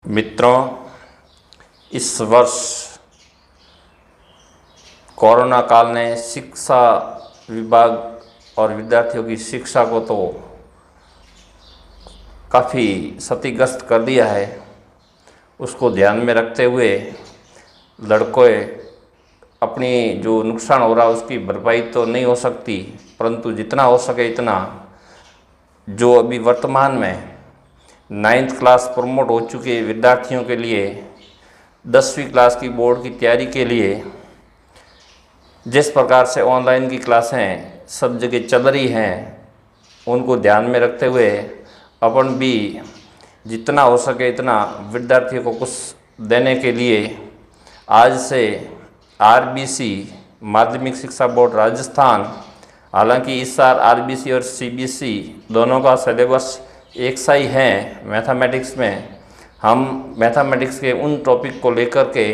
मित्रों, इस वर्ष कोरोना काल ने शिक्षा विभाग और विद्यार्थियों की शिक्षा को तो काफ़ी क्षतिग्रस्त कर दिया है। उसको ध्यान में रखते हुए लड़कों अपनी जो नुकसान हो रहा है उसकी भरपाई तो नहीं हो सकती, परंतु जितना हो सके इतना जो अभी वर्तमान में 9th क्लास प्रमोट हो चुके विद्यार्थियों के लिए 10वीं क्लास की बोर्ड की तैयारी के लिए जिस प्रकार से ऑनलाइन की क्लासें सब जगह चल रही हैं, उनको ध्यान में रखते हुए अपन भी जितना हो सके इतना विद्यार्थियों को कुछ देने के लिए आज से आरबीसी माध्यमिक शिक्षा बोर्ड राजस्थान, हालांकि इस साल आरबीसी और सीबीएसई दोनों का सिलेबस एक सा ही है। मैथमेटिक्स में हम मैथमेटिक्स के उन टॉपिक को लेकर के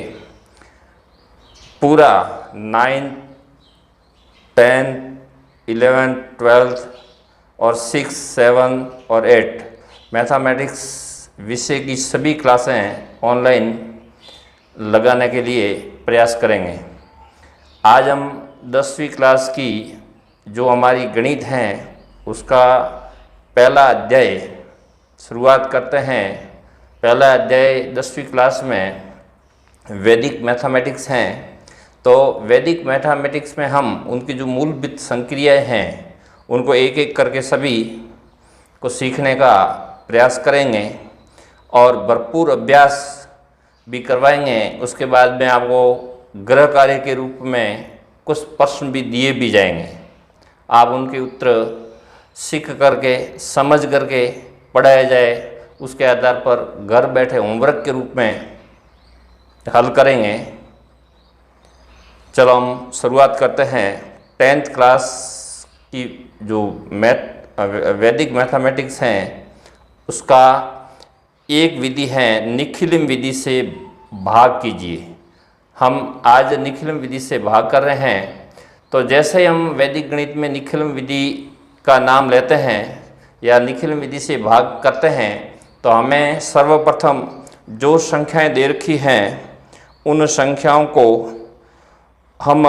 पूरा 9, 10, 11, 12 और 6, 7 और 8 मैथमेटिक्स विषय की सभी क्लासें ऑनलाइन लगाने के लिए प्रयास करेंगे। आज हम 10वीं क्लास की जो हमारी गणित हैं उसका पहला अध्याय शुरुआत करते हैं। पहला अध्याय 10वीं क्लास में वैदिक मैथमेटिक्स हैं। तो वैदिक मैथमेटिक्स में हम उनकी जो मूलभूत संक्रियाएं हैं उनको एक एक करके सभी को सीखने का प्रयास करेंगे और भरपूर अभ्यास भी करवाएंगे। उसके बाद में आपको गृह कार्य के रूप में कुछ प्रश्न भी दिए भी जाएंगे। आप उनके उत्तर सीख करके समझ करके पढ़ाया जाए, उसके आधार पर घर बैठे होमवर्क के रूप में हल करेंगे। चलो हम शुरुआत करते हैं। 10th क्लास की जो वैदिक मैथमेटिक्स हैं उसका एक विधि है निखिलम विधि से भाग कीजिए। हम आज निखिलम विधि से भाग कर रहे हैं। तो जैसे ही हम वैदिक गणित में निखिलम विधि का नाम लेते हैं या निखिलम विधि से भाग करते हैं तो हमें सर्वप्रथम जो संख्याएं दे रखी हैं उन संख्याओं को हम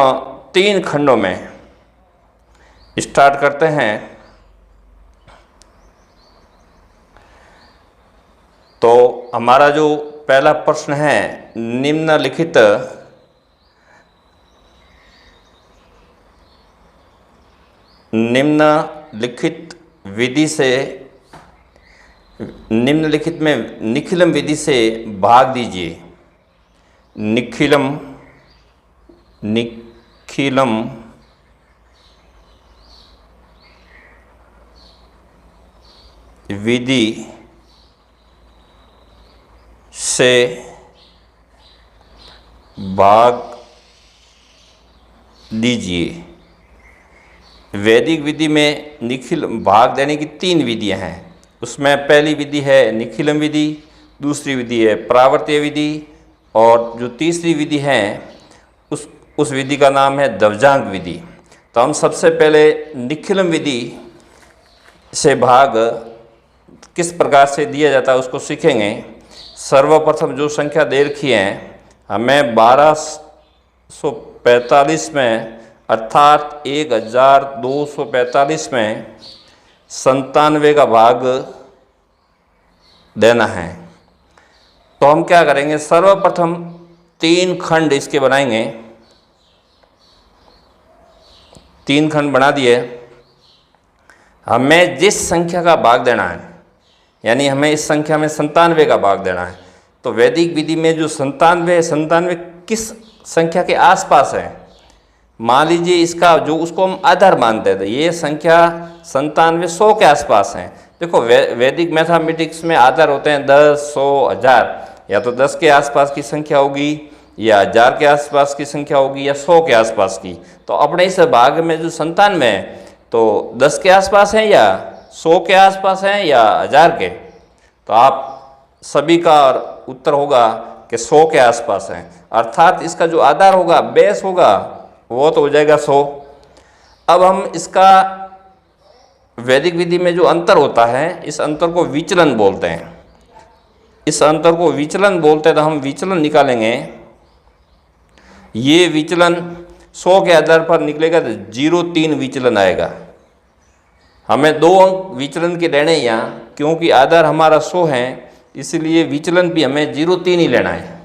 3 खंडों में स्टार्ट करते हैं। तो हमारा जो पहला प्रश्न है निम्नलिखित निम्नलिखित में निखिलम विधि से भाग दीजिए। निखिलम विधि से भाग दीजिए। वैदिक विधि में निखिलम भाग देने की 3 विधियां हैं। उसमें पहली विधि है निखिलम विधि, दूसरी विधि है प्रावर्तीय विधि और जो तीसरी विधि है उस विधि का नाम है ध्वजांक विधि। तो हम सबसे पहले निखिलम विधि से भाग किस प्रकार से दिया जाता है उसको सीखेंगे। सर्वप्रथम जो संख्या दे रखी है हमें 1245 में अर्थात 1245 में 97 का भाग देना है। तो हम क्या करेंगे, सर्वप्रथम 3 खंड इसके बनाएंगे। 3 खंड बना दिए। हमें जिस संख्या का भाग देना है यानी हमें इस संख्या में 97 का भाग देना है। तो वैदिक विधि में जो 97 है, 97 किस संख्या के आसपास है। मान लीजिए इसका जो उसको हम आधार मानते थे, ये संख्या 97 100 के आसपास है। देखो वैदिक मैथमेटिक्स में आधार होते हैं 10, 100, 1000। या तो 10 के आसपास की संख्या होगी या 1000 के आसपास की संख्या होगी या 100 के आसपास की। तो अपने इस भाग में जो 97 है तो 10 के आसपास है या 100 के आसपास है या 1000 के। तो आप सभी का उत्तर होगा कि 100 के आसपास है। अर्थात इसका जो आधार होगा, बेस होगा, वो तो हो जाएगा 100। अब हम इसका वैदिक विधि में जो अंतर होता है इस अंतर को विचलन बोलते हैं। इस अंतर को विचलन बोलते हैं, तो हम विचलन निकालेंगे। ये विचलन 100 के आधार पर निकलेगा तो 0.3 विचलन आएगा। हमें 2 अंक विचलन के लेने हैं यहाँ, क्योंकि आधार हमारा 100 है, इसलिए विचलन भी हमें 0.3 ही लेना है,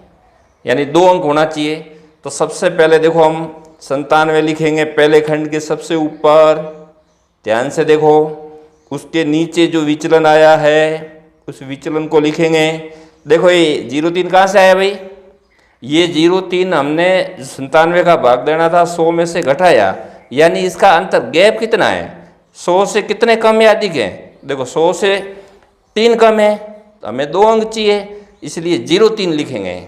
यानी 2 अंक होना चाहिए। तो सबसे पहले देखो हम 97 लिखेंगे पहले खंड के सबसे ऊपर, ध्यान से देखो। उसके नीचे जो विचलन आया है उस विचलन को लिखेंगे। देखो ये 0.3 कहाँ से आया भाई? ये 0.3 हमने 97 का भाग देना था, 100 में से घटाया, यानी इसका अंतर गैप कितना है? 100 से कितने कम या अधिक है? देखो 100 से 3 कम है, तो हमें 2 अंक चाहिए, इसलिए 0.3 लिखेंगे।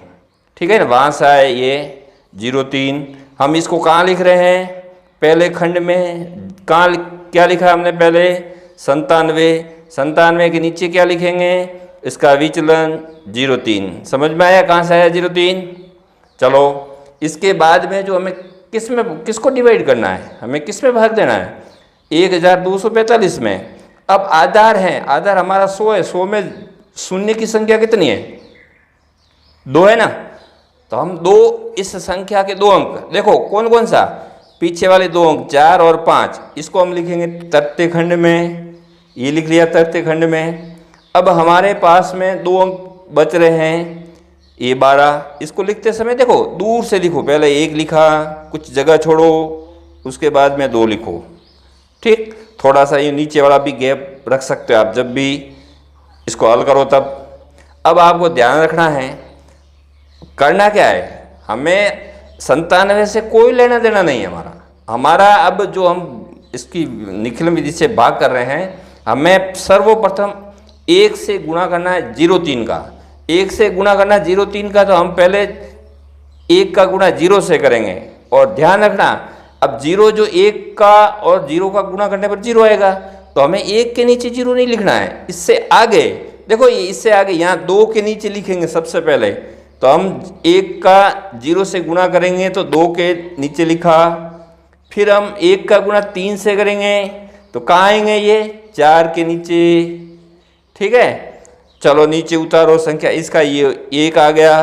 ठीक है ना, वहाँ से आए ये 0.3। हम इसको कहाँ लिख रहे हैं? पहले खंड में। कहाँ क्या लिखा है हमने पहले? 97 के नीचे क्या लिखेंगे? इसका विचलन 0.3। समझ में आया कहाँ से आया 0.3? चलो इसके बाद में जो हमें किसको डिवाइड करना है, हमें किस में भाग देना है? 1245 में। अब आधार है, आधार हमारा 100 है, 100 में शून्य की संख्या कितनी है? 2 है ना, तो हम 2 इस संख्या के 2 अंक देखो कौन कौन सा, पीछे वाले 2 अंक 4 और 5, इसको हम लिखेंगे तृतीय खंड में। ये लिख लिया तृतीय खंड में। अब हमारे पास में 2 अंक बच रहे हैं, ये 12। इसको लिखते समय देखो दूर से लिखो, पहले 1 लिखा, कुछ जगह छोड़ो, उसके बाद में 2 लिखो। ठीक, थोड़ा सा ये नीचे वाला भी गैप रख सकते हो आप जब भी इसको हल करो तब। अब आपको ध्यान रखना है, करना क्या है, हमें 97 से कोई लेना देना नहीं है हमारा। अब जो हम इसकी निखिलम विधि से भाग कर रहे हैं, हमें सर्वप्रथम 1 से गुणा करना है 0.3 का। 1 से गुणा करना है 0.3 का, तो हम पहले 1 का गुणा 0 से करेंगे। और ध्यान रखना, अब 0 जो 1 का और 0 का गुणा करने पर 0 आएगा, तो हमें 1 के नीचे 0 नहीं लिखना है। इससे आगे देखो, ये इससे आगे यहाँ 2 के नीचे लिखेंगे सबसे पहले। तो हम 1 का 0 से गुणा करेंगे तो 2 के नीचे लिखा, फिर हम 1 का गुणा 3 से करेंगे तो कहाँ आएंगे? ये 4 के नीचे। ठीक है, चलो नीचे उतारो संख्या, इसका ये 1 आ गया।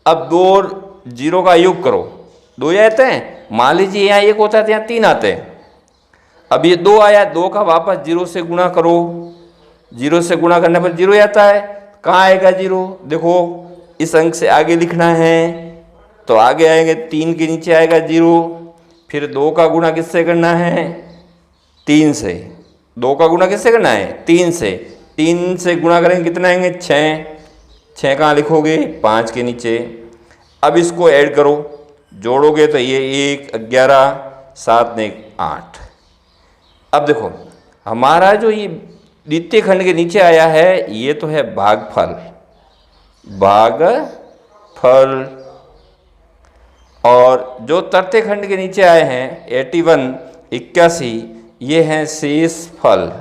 अब 2 और 0 का योग करो, 2 आते हैं। मान लीजिए यहाँ 1 होता है तो यहाँ 3 आते हैं। अब ये 2 आया, 2 का वापस 0 से गुणा करो, 0 से गुणा करने पर 0 आता है। कहाँ आएगा 0? देखो इस अंक से आगे लिखना है, तो आगे आएंगे 3 के नीचे आएगा 0। फिर 2 का गुणा किससे करना है? 3 से। 2 का गुणा किससे करना है? 3 से। 3 से गुणा करेंगे कितना आएंगे? 6। 6 कहाँ लिखोगे? 5 के नीचे। अब इसको ऐड करो, जोड़ोगे तो ये 1 11 7 ने 8। अब देखो हमारा जो ये द्वितीय खंड के नीचे आया है, ये तो है भागफल। और जो तृतीय खंड के नीचे आए हैं 81 81, ये हैं शेषफल।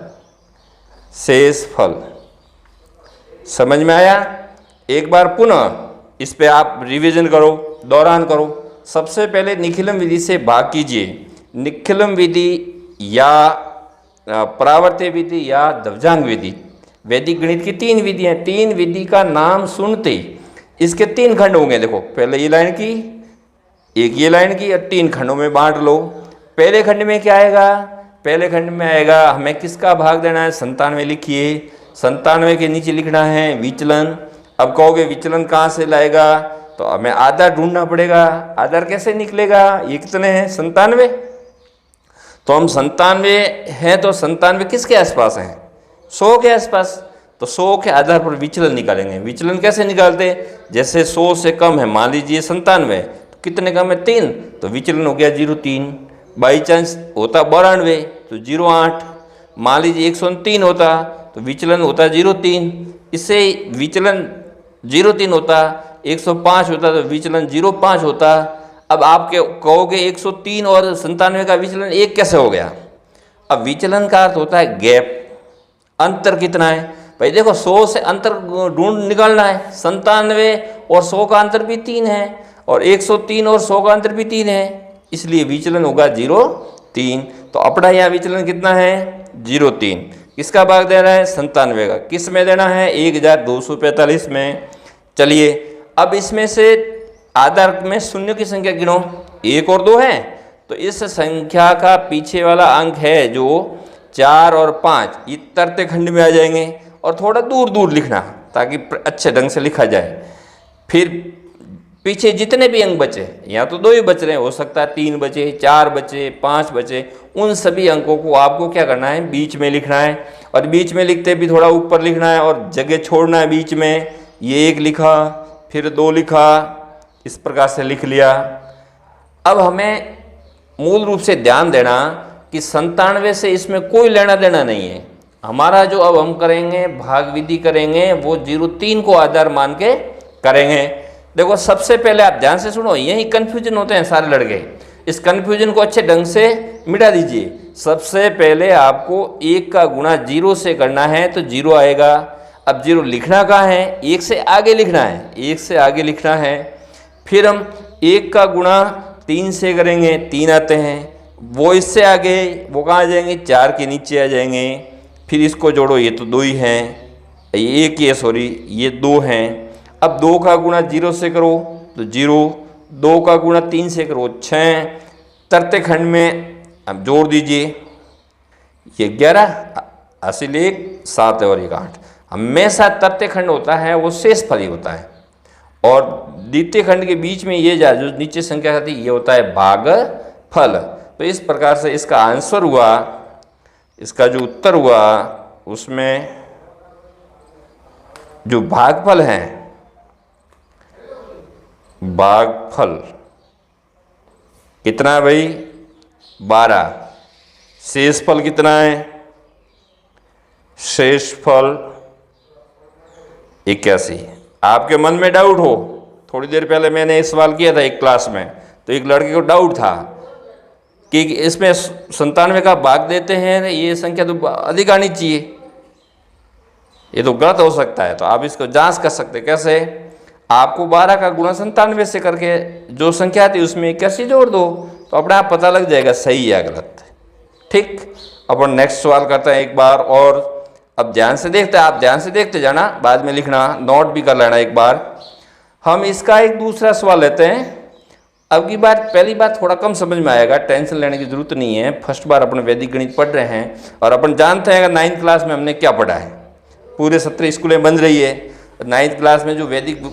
समझ में आया? एक बार पुनः इस पे आप रिवीजन करो, दौरान करो। सबसे पहले निखिलम विधि से भाग कीजिए। निखिलम विधि या परावर्त्य विधि या ध्वजांग विधि, वैदिक गणित की 3 विधि हैं। 3 विधि का नाम सुनते ही इसके 3 खंड होंगे। देखो पहले ये लाइन की, एक ये लाइन की, और 3 खंडों में बांट लो। पहले खंड में क्या आएगा? पहले खंड में आएगा हमें किसका भाग देना है? 97 लिखिए। 97 के नीचे लिखना है विचलन। अब कहोगे विचलन कहाँ से लाएगा? तो हमें आधार ढूंढना पड़ेगा। आधार कैसे निकलेगा? ये कितने हैं? 97। तो हम 97 हैं, तो 97 किसके आसपास हैं? 100 के आसपास। तो 100 के आधार पर विचलन निकालेंगे। विचलन कैसे निकालते? जैसे 100 से कम है, मान लीजिए 97, तो कितने कम है? 3, तो विचलन हो गया 0.3। बाई चांस होता 92 तो 0.8। मान लीजिए 103 होता तो विचलन होता 0.3। इससे विचलन 0.3 होता। 105 होता तो विचलन 0.5 होता। अब आप कहोगे 103 और 97 का विचलन 1 कैसे हो गया? अब विचलन का अर्थ होता है गैप, अंतर कितना है। भाई देखो 100 से अंतर ढूंढ निकालना है। 97 और 100 का अंतर भी 3 है, और 103 और 100 का अंतर भी 3 है, इसलिए विचलन होगा 0.3। तो अपना यहाँ विचलन कितना है? 0.3। किसका भाग देना है? 97 का। किस में देना है? 1245 में। चलिए अब इसमें से आधार में शून्य की संख्या गिनो, 1 और 2 है, तो इस संख्या का पीछे वाला अंक है जो 4 और 5, ये तरते खंड में आ जाएंगे। और थोड़ा दूर दूर लिखना ताकि अच्छे ढंग से लिखा जाए। फिर पीछे जितने भी अंक बचे, या तो 2 ही बच रहे हैं, हो सकता है 3 बचे, 4 बचे, 5 बचे, उन सभी अंकों को आपको क्या करना है? बीच में लिखना है। और बीच में लिखते भी थोड़ा ऊपर लिखना है और जगह छोड़ना है बीच में। ये 1 लिखा, फिर 2 लिखा, इस प्रकार से लिख लिया। अब हमें मूल रूप से ध्यान देना कि 97 से इसमें कोई लेना देना नहीं है। हमारा जो अब हम करेंगे भाग विधि करेंगे वो 03 को आधार मान के करेंगे। देखो सबसे पहले आप ध्यान से सुनो, यही कन्फ्यूजन होते हैं सारे लड़के। इस कन्फ्यूजन को अच्छे ढंग से मिटा दीजिए। सबसे पहले आपको 1 का गुणा 0 से करना है तो 0 आएगा। अब 0 लिखना कहाँ है? 1 से आगे लिखना है, 1 से आगे लिखना है। फिर हम 1 का गुणा 3 से करेंगे, 3 आते हैं। वो इससे आगे वो कहाँ आ जाएंगे? 4 के नीचे आ जाएंगे। फिर इसको जोड़ो, ये तो 2 ही हैं, ये 1 ही है, सॉरी ये 2 हैं। अब 2 का गुणा 0 से करो तो 0, 2 का गुणा 3 से करो 6, तरते खंड में अब जोड़ दीजिए, ये 11, हासिल 1, 7 और 1 8। हमेशा तरते खंड होता है वो शेषफल ही होता है, और द्वितीय खंड के बीच में ये जो नीचे संख्या आती है ये होता है भागफल। तो इस प्रकार से इसका आंसर हुआ, इसका जो उत्तर हुआ उसमें जो भागफल है, भागफल कितना है भाई? 12। शेषफल कितना है? शेषफल 81। आपके मन में डाउट हो, थोड़ी देर पहले मैंने एक सवाल किया था एक क्लास में, तो एक लड़के को डाउट था कि इसमें 97 का भाग देते हैं, ये संख्या तो अधिक आनी चाहिए, ये तो गलत हो सकता है। तो आप इसको जांच कर सकते। कैसे? आपको 12 का गुणा 97 से करके जो संख्या आती है उसमें 81 जोड़ दो, तो अपने आप पता लग जाएगा सही या गलत। ठीक, अपन नेक्स्ट सवाल करते हैं एक बार और। अब ध्यान से देखते हैं, आप ध्यान से देखते जाना, बाद में लिखना, नोट भी कर लेना एक बार। हम इसका एक दूसरा सवाल लेते हैं। अब की बार पहली बार थोड़ा कम समझ में आएगा, टेंशन लेने की जरूरत नहीं है। फर्स्ट बार अपन वैदिक गणित पढ़ रहे हैं और अपन जानते हैं अगर 9th क्लास में हमने क्या पढ़ा है। पूरे 17 स्कूलें बन रही है, 9th क्लास में जो वैदिक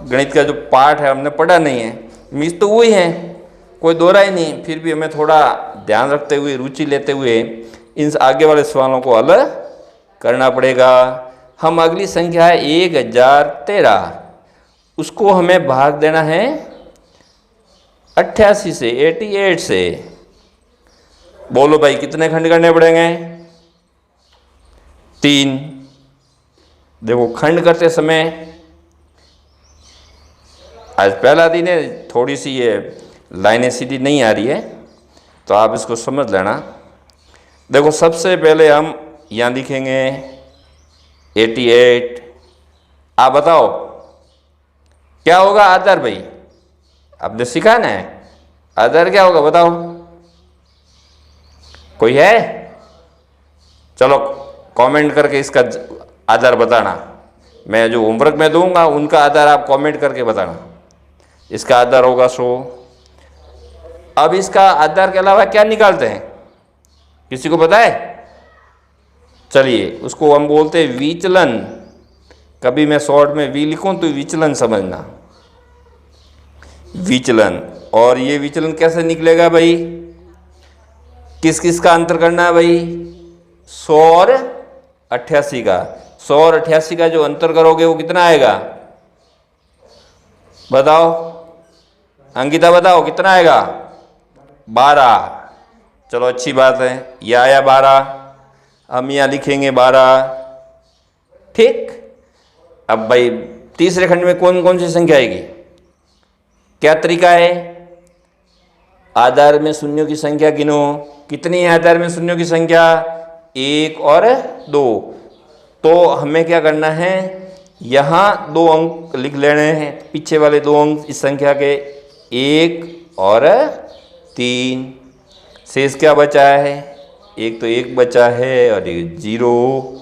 गणित का जो पार्ट है हमने पढ़ा नहीं है। मिस तो वही है, कोई दोहरा ही नहीं। फिर भी हमें थोड़ा ध्यान रखते हुए, रुचि लेते हुए इन आगे वाले सवालों को हल करना पड़ेगा। हम अगली संख्या है 1013, उसको हमें भाग देना है 88 से, 88 से। बोलो भाई कितने खंड करने पड़ेंगे? 3। देखो खंड करते समय आज पहला दिन है, थोड़ी सी ये लाइनें सीधी नहीं आ रही है, तो आप इसको समझ लेना। देखो सबसे पहले हम यहाँ लिखेंगे 88। आप बताओ क्या होगा आधार? भाई आपने सीखा ना है, आधार क्या होगा बताओ? कोई है? चलो कमेंट करके इसका आधार बताना। मैं जो होमवर्क में दूंगा उनका आधार आप कमेंट करके बताना। इसका आधार होगा 100। अब इसका आधार के अलावा क्या निकालते हैं, किसी को पता है? चलिए उसको हम बोलते हैं विचलन। कभी मैं शॉर्ट में वी लिखूं तो विचलन समझना, विचलन। और ये विचलन कैसे निकलेगा भाई? किस किस का अंतर करना है भाई? 100 और 88 का। 100 और 88 का जो अंतर करोगे वो कितना आएगा? बताओ अंकिता, बताओ कितना आएगा? 12। चलो अच्छी बात है, ये आया 12, हम यहाँ लिखेंगे 12। ठीक, अब भाई तीसरे खंड में कौन कौन सी संख्या आएगी? क्या तरीका है? आधार में शून्यों की संख्या गिनो। कितनी है आधार में शून्यों की संख्या? 1 और 2। तो हमें क्या करना है, यहाँ 2 अंक लिख लेने हैं, पीछे वाले 2 अंक इस संख्या के 1 और 3। शेष क्या बचा है? एक तो एक बचा है और ये 0।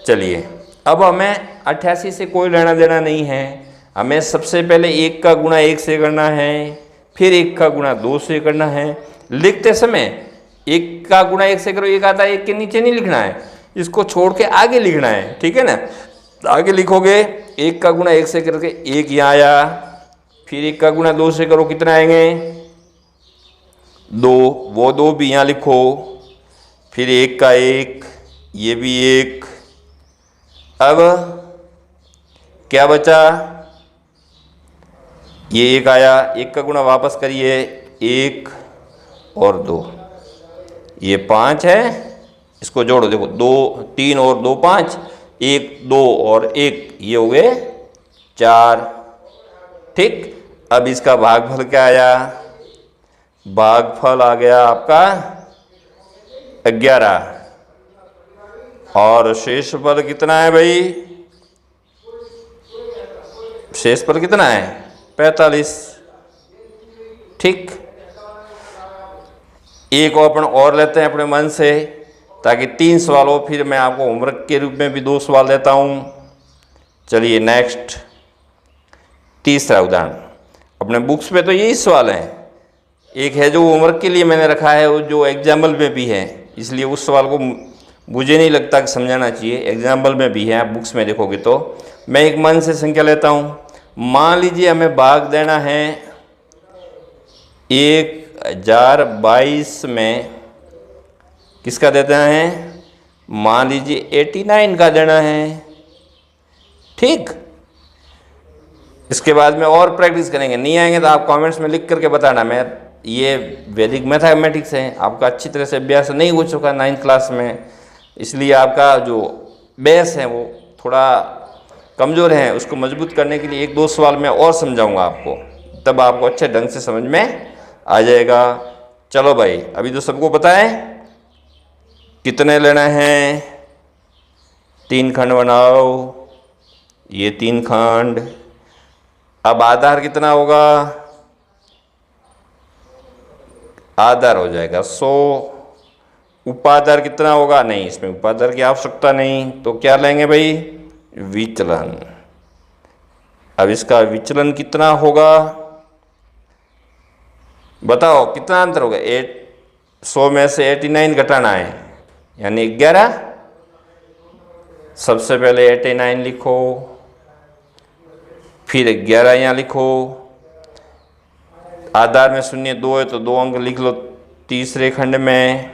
चलिए अब हमें 88 से कोई लेना देना नहीं है। हमें सबसे पहले 1 का गुणा 1 से करना है, फिर 1 का गुणा 2 से करना है। लिखते समय 1 का गुणा 1 से करो, 1 आता है, 1 के नीचे नहीं लिखना है, इसको छोड़ के आगे लिखना है, ठीक है ना। आगे लिखोगे 1 का गुणा 1 से करके 1 यहाँ आया, फिर 1 का गुणा 2 से करो, कितना आएंगे 2, वो 2 भी यहाँ लिखो, फिर 1 का 1, ये भी 1। अब क्या बचा, ये 1 आया, 1 का गुणा वापस करिए, 1 और 2, ये 5 है, इसको जोड़ो, देखो 2 3 और 2 5, 1 2 और 1, ये हो गए 4। ठीक, अब इसका भागफल क्या आया, भागफल आ गया आपका 11, और शेषफल कितना है भाई, शेषफल कितना है 45। ठीक, एक अपन और लेते हैं अपने मन से, ताकि 3 सवाल हो, फिर मैं आपको होमवर्क के रूप में भी 2 सवाल देता हूँ। चलिए नेक्स्ट, तीसरा उदाहरण। अपने बुक्स पे तो यही सवाल हैं, एक है जो होमवर्क के लिए मैंने रखा है, वो जो एग्जाम्पल में भी है, इसलिए उस सवाल को मुझे नहीं लगता कि समझाना चाहिए, एग्जाम्पल में भी है, आप बुक्स में देखोगे तो। मैं एक मन से संख्या लेता हूँ। मान लीजिए हमें भाग देना है 1022 में, किसका देना है, मान लीजिए 89 का देना है। ठीक, इसके बाद में और प्रैक्टिस करेंगे, नहीं आएंगे तो आप कमेंट्स में लिख करके बताना। मैं ये वैदिक मैथमेटिक्स है, आपका अच्छी तरह से अभ्यास नहीं हो चुका 9th क्लास में, इसलिए आपका जो बेस है वो थोड़ा कमज़ोर है। उसको मजबूत करने के लिए 1-2 सवाल मैं और समझाऊंगा आपको, तब आपको अच्छे ढंग से समझ में आ जाएगा। चलो भाई, अभी तो सबको पता है कितने लेना है, 3 खंड बनाओ, ये 3 खंड। अब आधार कितना होगा, आधार हो जाएगा 100। उपाधार कितना होगा, नहीं इसमें उपाधार की आवश्यकता नहीं, तो क्या लेंगे भाई, विचलन। अब इसका विचलन कितना होगा, बताओ कितना अंतर होगा। 100 में से 89 घटाना है, यानी 11। सबसे पहले 89 लिखो, फिर 11 यहाँ लिखो, आधार में 0 2 है तो 2 अंक लिख लो तीसरे खंड में,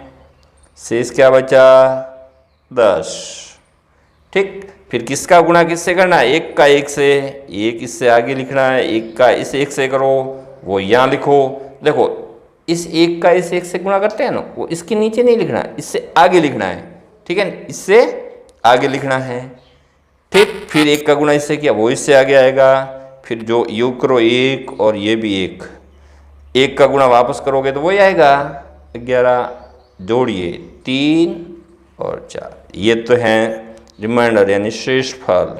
शेष क्या बचा 10। ठीक, फिर किसका गुणा किससे करना है, 1 का 1 से, 1 इससे आगे लिखना है, 1 का इस 1 से करो, वो यहाँ लिखो। देखो इस 1 का इस 1 से गुणा करते हैं ना, वो इसके नीचे नहीं लिखना है, इससे आगे लिखना है, ठीक है, इससे आगे लिखना है। ठीक, फिर 1 का गुणा इससे किया, वो इससे आगे आएगा, फिर जो योग करो 1 और ये भी 1 का गुणा वापस करोगे तो वही आएगा 11, जोड़िए 3 और 4, ये तो हैं रिमाइंडर यानी शेष फल।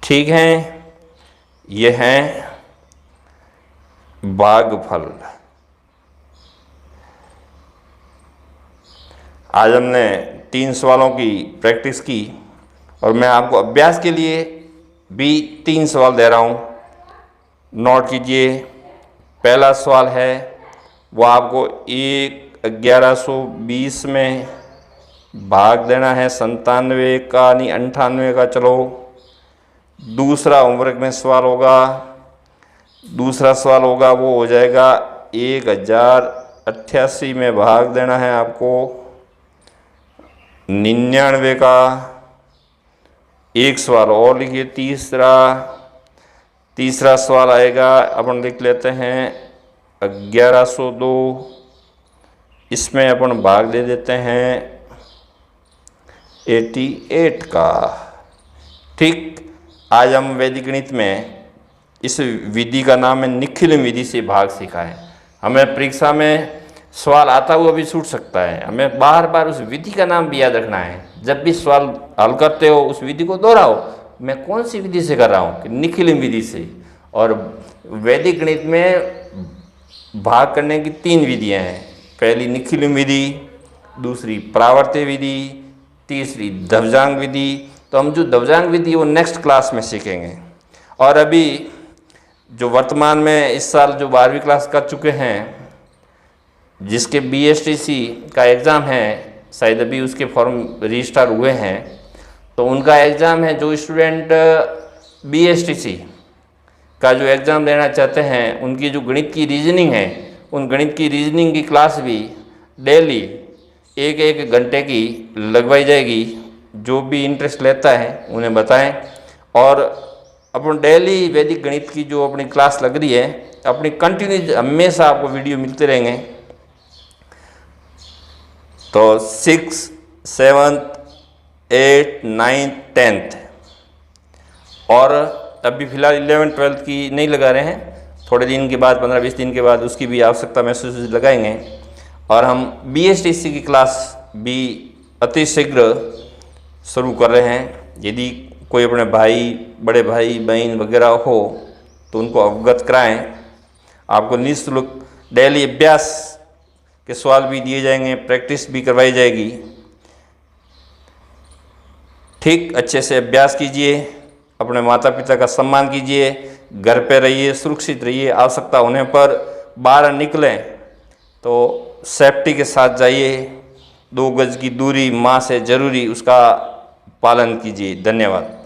ठीक है, ये हैं भागफल। आज हमने 3 सवालों की प्रैक्टिस की, और मैं आपको अभ्यास के लिए भी 3 सवाल दे रहा हूँ, नोट कीजिए। पहला सवाल है वो आपको 1120 में भाग देना है 97 का, नहीं 98 का। चलो दूसरा होमवर्क में सवाल होगा, दूसरा सवाल होगा वो हो जाएगा 1088 में भाग देना है आपको 99 का। एक सवाल और लिखिए, तीसरा सवाल आएगा, अपन लिख लेते हैं 1102, इसमें अपन भाग दे देते हैं 88 का। ठीक, आज हम वैदिक गणित में इस विधि का नाम है निखिल विधि से भाग सीखा है। हमें परीक्षा में सवाल आता हुआ भी छूट सकता है, हमें बार बार उस विधि का नाम भी याद रखना है। जब भी सवाल हल करते हो उस विधि को दोहराओ, मैं कौन सी विधि से कर रहा हूँ, कि निखिल विधि से। और वैदिक गणित में भाग करने की 3 विधियाँ हैं, पहली निखिलम विधि, दूसरी परावर्त्य विधि, तीसरी ध्वजांग विधि। तो हम जो ध्वजांग विधि वो नेक्स्ट क्लास में सीखेंगे। और अभी जो वर्तमान में इस साल जो 12वीं क्लास कर चुके हैं, जिसके BSTC का एग्ज़ाम है, शायद अभी उसके फॉर्म रजिस्टर हुए हैं, तो उनका एग्ज़ाम है। जो स्टूडेंट BSTC का जो एग्ज़ाम देना चाहते हैं, उनकी जो गणित की रीजनिंग है, उन गणित की रीजनिंग की क्लास भी डेली 1-1 घंटे की लगवाई जाएगी। जो भी इंटरेस्ट लेता है उन्हें बताएं। और अपन डेली वैदिक गणित की जो अपनी क्लास लग रही है, अपनी कंटिन्यू हमेशा आपको वीडियो मिलते रहेंगे। तो 6th, 7th, 8th, 9th, 10th और अभी फ़िलहाल 11th, 12th की नहीं लगा रहे हैं। थोड़े दिन के बाद, 15-20 दिन के बाद उसकी भी आवश्यकता महसूस लगाएंगे। और हम BSTC की क्लास भी अतिशीघ्र शुरू कर रहे हैं। यदि कोई अपने भाई, बड़े भाई बहन वगैरह हो तो उनको अवगत कराएं। आपको निःशुल्क डेली अभ्यास के सवाल भी दिए जाएंगे, प्रैक्टिस भी करवाई जाएगी। ठीक अच्छे से अभ्यास कीजिए, अपने माता पिता का सम्मान कीजिए, घर पे रहिए, सुरक्षित रहिए। आवश्यकता होने पर बाहर निकलें तो सेफ्टी के साथ जाइए। 2 गज की दूरी माँ से ज़रूरी, उसका पालन कीजिए। धन्यवाद।